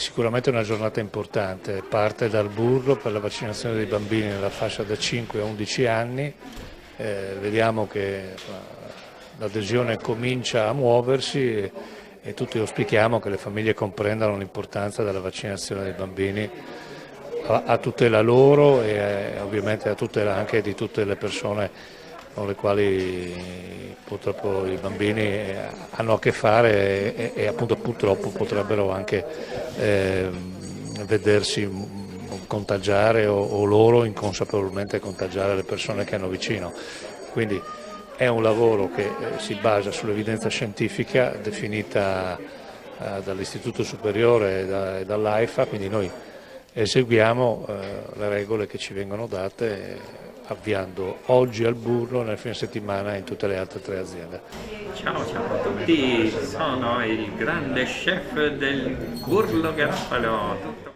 sicuramente è una giornata importante, parte dal burro per la vaccinazione dei bambini nella fascia da 5 a 11 anni, vediamo che l'adesione comincia a muoversi e tutti auspichiamo che le famiglie comprendano l'importanza della vaccinazione dei bambini a tutela loro e ovviamente a tutela anche di tutte le persone con le quali purtroppo i bambini hanno a che fare e appunto purtroppo potrebbero anche vedersi contagiare o loro inconsapevolmente contagiare le persone che hanno vicino. Quindi è un lavoro che si basa sull'evidenza scientifica definita dall'Istituto Superiore e dall'AIFA, quindi noi eseguiamo le regole che ci vengono date avviando oggi al burro nel fine settimana in tutte le altre 3 aziende. Ciao a tutti, sono il grande chef del Burlo Garofalo.